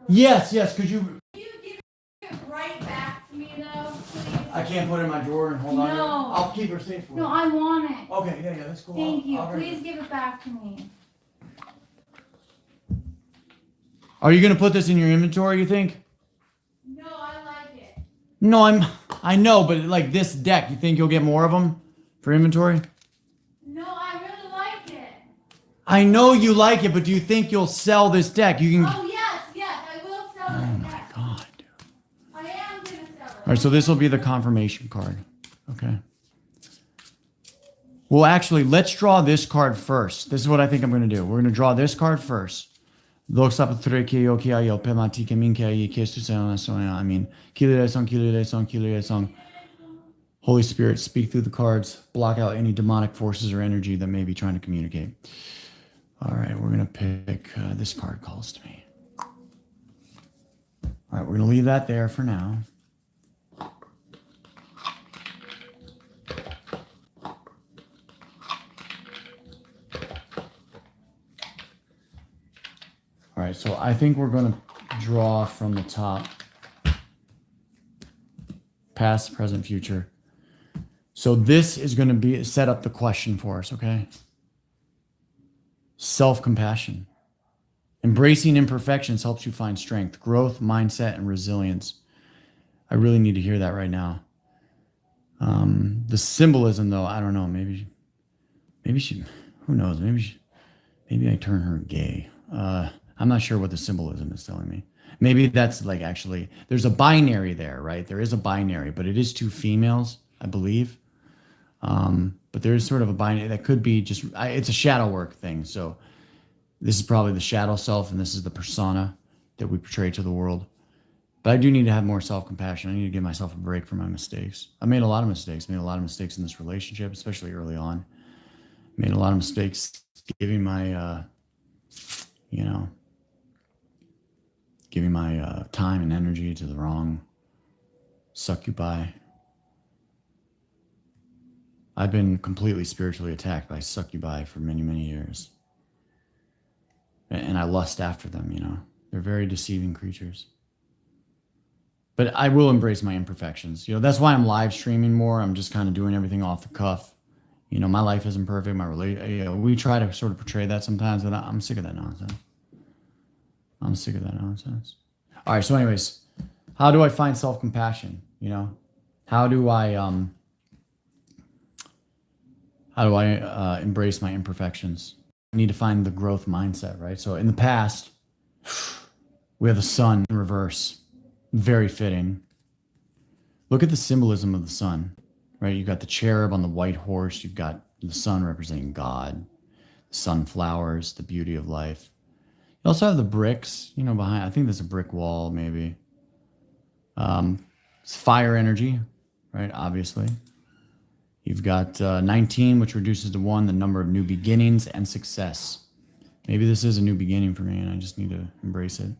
Yes, could you? Can you give it right back to me, though, please? I can't put it in my drawer and hold on to it. No. I'll keep her safe for you. No, I want it. Okay, yeah, that's cool. Thank you. I'll Please give it back to me. Are you gonna put this in your inventory, you think? No, I like it. No, I know, but like this deck, you think you'll get more of them for inventory? No, I really like it. I know you like it, but do you think you'll sell this deck? You can. Oh, yes, I will sell it. Oh my god, dude. I am gonna sell it. All right, so this will be the confirmation card. Okay. Well, actually, let's draw this card first. This is what I think I'm going to do. We're going to draw this card first. I mean, Holy Spirit, speak through the cards. Block out any demonic forces or energy that may be trying to communicate. All right, we're going to pick this card calls to me. All right, we're going to leave that there for now. All right, so I think we're going to draw from the top. Past, present, future. So this is going to be set up the question for us, okay? Self-compassion. Embracing imperfections helps you find strength, growth, mindset, and resilience. I really need to hear that right now. The symbolism, though, I don't know. Maybe she, who knows? Maybe I turn her gay. I'm not sure what the symbolism is telling me. Maybe that's like actually, there's a binary there, right? There is a binary, but it is two females, I believe. But there is sort of a binary that could be just, it's a shadow work thing. So this is probably the shadow self, and this is the persona that we portray to the world. But I do need to have more self-compassion. I need to give myself a break for my mistakes. I made a lot of mistakes. Made a lot of mistakes in this relationship, especially early on. Made a lot of mistakes giving my, giving my time and energy to the wrong succubi. I've been completely spiritually attacked by succubi for many, many years. And I lust after them, you know. They're very deceiving creatures. But I will embrace my imperfections. You know, that's why I'm live streaming more. I'm just kind of doing everything off the cuff. You know, my life isn't perfect. We try to sort of portray that sometimes, but I'm sick of that nonsense. All right, so anyways, how do I find self-compassion? You know, how do I embrace my imperfections? I need to find the growth mindset, right? So in the past, we have the sun in reverse. Very fitting. Look at the symbolism of the sun, right? You've got the cherub on the white horse. You've got the sun representing God, the sunflowers, the beauty of life. You also have the bricks, you know, behind. I think there's a brick wall, maybe. It's fire energy, right? Obviously. You've got 19, which reduces to 1, the number of new beginnings and success. Maybe this is a new beginning for me, and I just need to embrace it.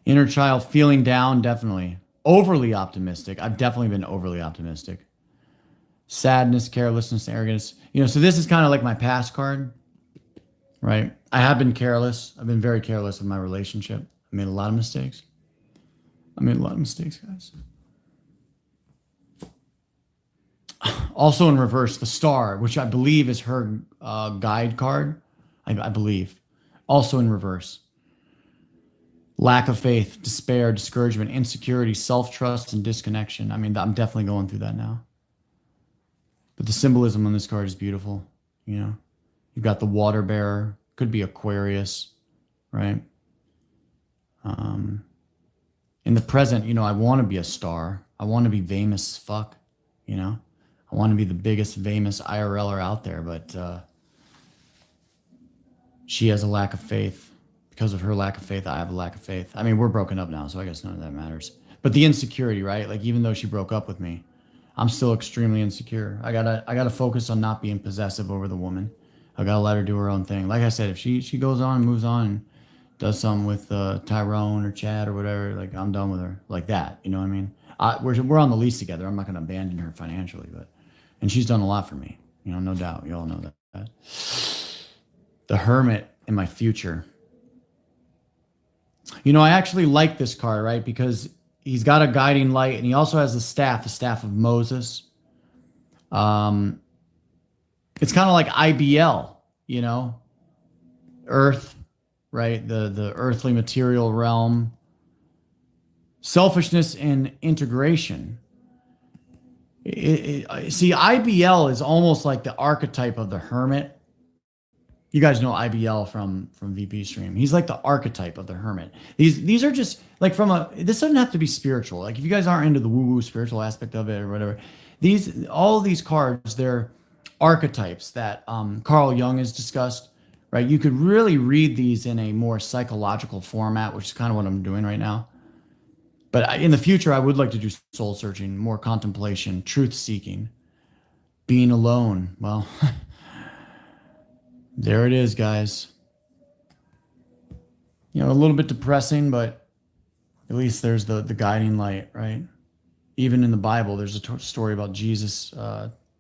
Inner child, feeling down, definitely. Overly optimistic. I've definitely been overly optimistic. Sadness, carelessness, arrogance. You know, so this is kind of like my past card, right? I have been careless. I've been very careless in my relationship. I made a lot of mistakes. Guys. Also in reverse, the star, which I believe is her guide card. I believe. Also in reverse. Lack of faith, despair, discouragement, insecurity, self-trust, and disconnection. I mean, I'm definitely going through that now. But the symbolism on this card is beautiful. You know, you've got the water bearer. Could be Aquarius, right? In the present, you know, I want to be a star. I want to be famous as fuck, you know? I want to be the biggest famous IRLer out there, but she has a lack of faith. Because of her lack of faith, I have a lack of faith. I mean, we're broken up now, so I guess none of that matters. But the insecurity, right? Like, even though she broke up with me, I'm still extremely insecure. I gotta focus on not being possessive over the woman. I gotta let her do her own thing. Like I said, if she goes on and moves on and does something with Tyrone or Chad or whatever, like, I'm done with her. Like that, you know what I mean? We're on the lease together. I'm not gonna abandon her financially, and she's done a lot for me. You know, no doubt. You all know that. The Hermit in my future. You know, I actually like this card, right? Because he's got a guiding light and he also has the staff of Moses. Um, it's kind of like IBL, you know, Earth, right? The earthly material realm, selfishness and integration. See, IBL is almost like the archetype of the hermit. You guys know IBL from VP Stream. He's like the archetype of the hermit. These are just like from a. This doesn't have to be spiritual. Like if you guys aren't into the woo woo spiritual aspect of it or whatever, all these cards, they're archetypes that Carl Jung has discussed. Right, you could really read these in a more psychological format, which is kind of what I'm doing right now. But in the future, I would like to do soul searching, more contemplation, truth seeking, being alone. Well, there it is, guys. You know, a little bit depressing, but at least there's the guiding light, right? Even in the Bible, there's a story about Jesus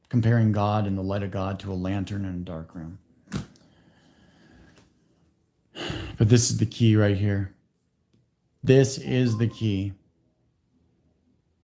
comparing God and the light of God to a lantern in a dark room. But this is the key right here. This is the key.